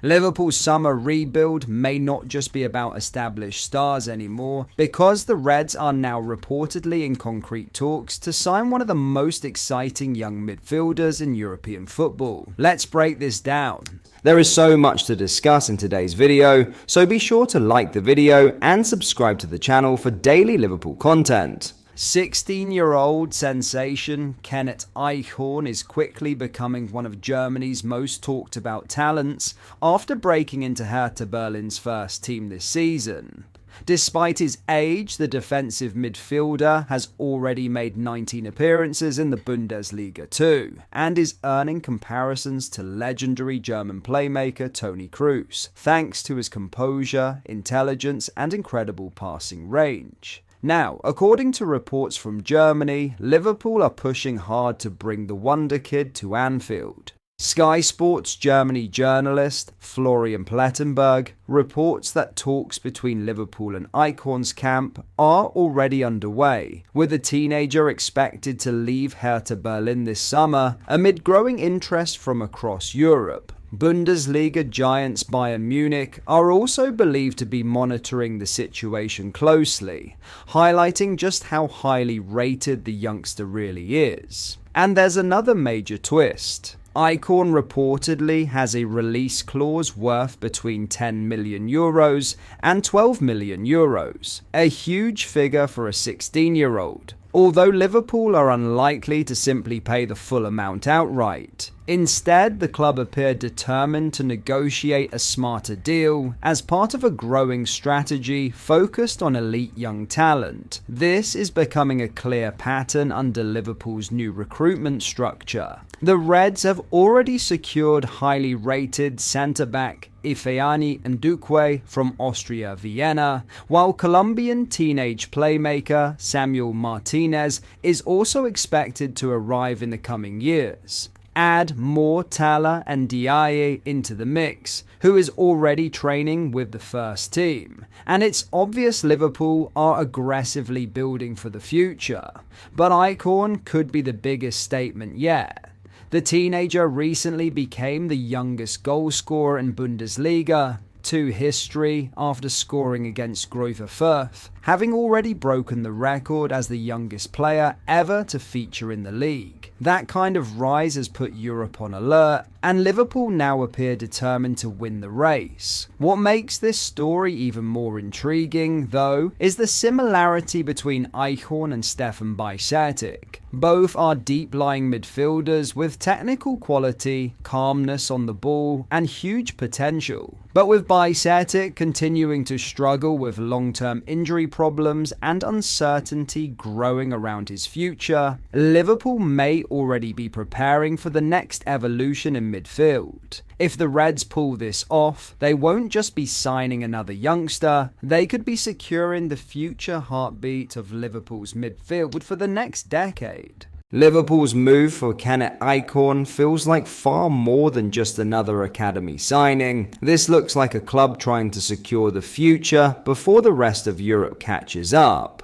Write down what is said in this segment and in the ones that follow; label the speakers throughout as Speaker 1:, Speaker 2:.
Speaker 1: Liverpool's summer rebuild may not just be about established stars anymore, because the Reds are now reportedly in concrete talks to sign one of the most exciting young midfielders in European football. Let's break this down. There is so much to discuss in today's video, so be sure to like the video and subscribe to the channel for daily Liverpool content. 16-year-old sensation Kenneth Eichhorn is quickly becoming one of Germany's most talked about talents after breaking into Hertha Berlin's first team this season. Despite his age, the defensive midfielder has already made 19 appearances in the Bundesliga too, and is earning comparisons to legendary German playmaker Toni Kroos, thanks to his composure, intelligence, and incredible passing range. Now, according to reports from Germany, Liverpool are pushing hard to bring the Wonderkid to Anfield. Sky Sports Germany journalist Florian Plettenberg reports that talks between Liverpool and Eichhorn's camp are already underway, with the teenager expected to leave Hertha Berlin this summer amid growing interest from across Europe. Bundesliga giants Bayern Munich are also believed to be monitoring the situation closely, highlighting just how highly rated the youngster really is. And there's another major twist. Eichhorn reportedly has a release clause worth between €10 million and €12 million, a huge figure for a 16-year-old. Although Liverpool are unlikely to simply pay the full amount outright. Instead, the club appeared determined to negotiate a smarter deal as part of a growing strategy focused on elite young talent. This is becoming a clear pattern under Liverpool's new recruitment structure. The Reds have already secured highly rated centre-back Ifeani Ndukwe from Austria Vienna, while Colombian teenage playmaker Samuel Martinez is also expected to arrive in the coming years. Add more Tala and Diaye into the mix, who is already training with the first team, and it's obvious Liverpool are aggressively building for the future. But Eichhorn could be the biggest statement yet. The teenager recently became the youngest goalscorer in Bundesliga to history after scoring against Greuther Fürth, having already broken the record as the youngest player ever to feature in the league. That kind of rise has put Europe on alert, and Liverpool now appear determined to win the race. What makes this story even more intriguing, though, is the similarity between Eichhorn and Stefan Bajcetic. Both are deep-lying midfielders with technical quality, calmness on the ball, and huge potential. But with Bajcetic continuing to struggle with long-term injury problems and uncertainty growing around his future, Liverpool may already be preparing for the next evolution in midfield. If the Reds pull this off, they won't just be signing another youngster, they could be securing the future heartbeat of Liverpool's midfield for the next decade. Liverpool's move for Kenneth Eichhorn feels like far more than just another academy signing. This looks like a club trying to secure the future before the rest of Europe catches up.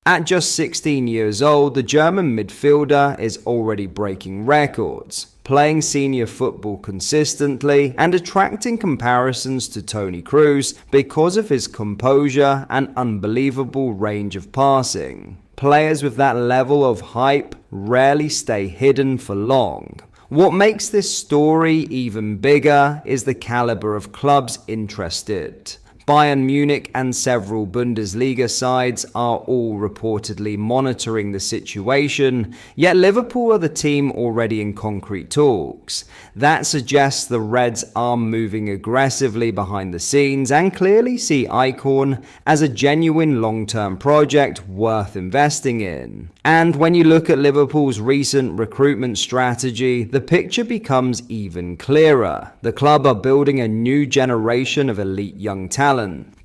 Speaker 1: At just 16 years old, the German midfielder is already breaking records, playing senior football consistently and attracting comparisons to Toni Kroos because of his composure and unbelievable range of passing. Players with that level of hype rarely stay hidden for long. What makes this story even bigger is the caliber of clubs interested. Bayern Munich and several Bundesliga sides are all reportedly monitoring the situation, yet Liverpool are the team already in concrete talks. That suggests the Reds are moving aggressively behind the scenes and clearly see Eichhorn as a genuine long-term project worth investing in. And when you look at Liverpool's recent recruitment strategy, the picture becomes even clearer. The club are building a new generation of elite young talent,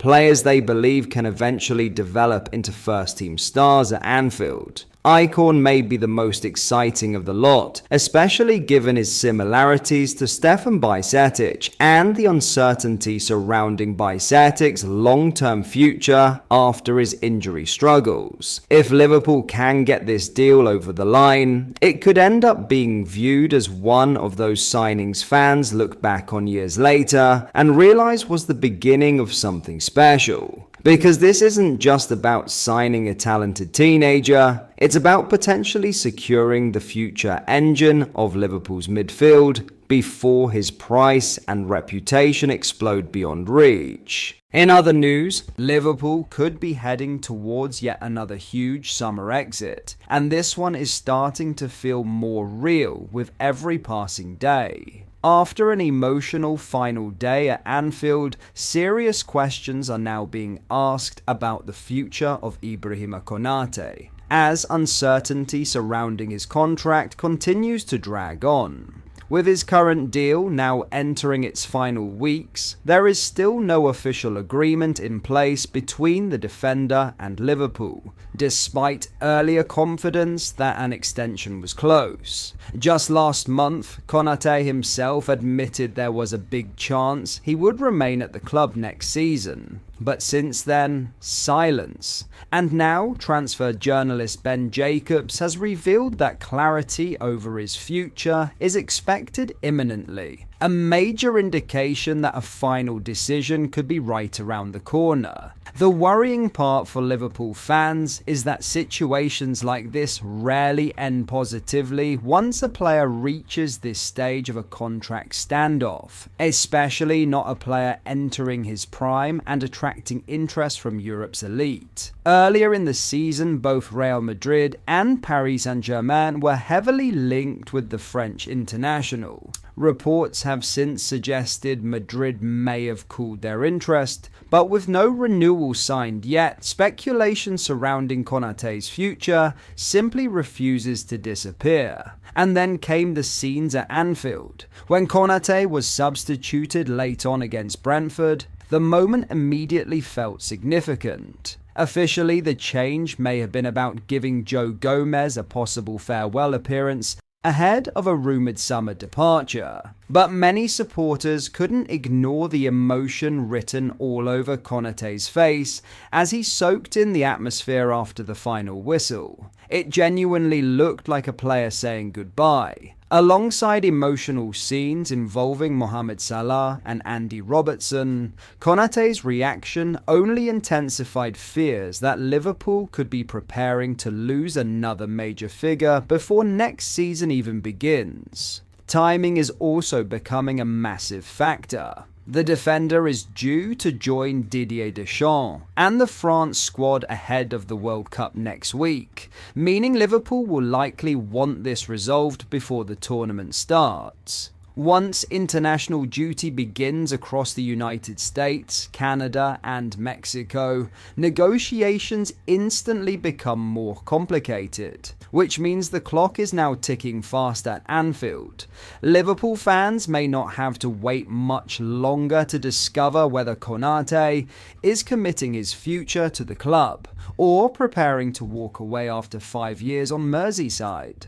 Speaker 1: players they believe can eventually develop into first-team stars at Anfield. Icon may be the most exciting of the lot, especially given his similarities to Stefan Bajcetic and the uncertainty surrounding Bajcetic's long-term future after his injury struggles. If Liverpool can get this deal over the line, it could end up being viewed as one of those signings fans look back on years later and realize was the beginning of something special. Because this isn't just about signing a talented teenager, it's about potentially securing the future engine of Liverpool's midfield before his price and reputation explode beyond reach. In other news, Liverpool could be heading towards yet another huge summer exit, and this one is starting to feel more real with every passing day. After an emotional final day at Anfield, serious questions are now being asked about the future of Ibrahima Konate, as uncertainty surrounding his contract continues to drag on. With his current deal now entering its final weeks, there is still no official agreement in place between the defender and Liverpool, despite earlier confidence that an extension was close. Just last month, Konate himself admitted there was a big chance he would remain at the club next season. But since then, silence. And now, transfer journalist Ben Jacobs has revealed that clarity over his future is expected imminently. A major indication that a final decision could be right around the corner. The worrying part for Liverpool fans is that situations like this rarely end positively once a player reaches this stage of a contract standoff, especially not a player entering his prime and attracting interest from Europe's elite. Earlier in the season, both Real Madrid and Paris Saint-Germain were heavily linked with the French international. Reports have since suggested Madrid may have cooled their interest, but with no renewal signed yet, speculation surrounding Konate's future simply refuses to disappear. And then came the scenes at Anfield. When Konate was substituted late on against Brentford, the moment immediately felt significant. Officially, the change may have been about giving Joe Gomez a possible farewell appearance ahead of a rumoured summer departure. But many supporters couldn't ignore the emotion written all over Konate's face as he soaked in the atmosphere after the final whistle. It genuinely looked like a player saying goodbye. Alongside emotional scenes involving Mohamed Salah and Andy Robertson, Konate's reaction only intensified fears that Liverpool could be preparing to lose another major figure before next season even begins. Timing is also becoming a massive factor. The defender is due to join Didier Deschamps and the France squad ahead of the World Cup next week, meaning Liverpool will likely want this resolved before the tournament starts. Once international duty begins across the United States, Canada, and Mexico, negotiations instantly become more complicated, which means the clock is now ticking fast at Anfield. Liverpool fans may not have to wait much longer to discover whether Konate is committing his future to the club or preparing to walk away after 5 years on Merseyside.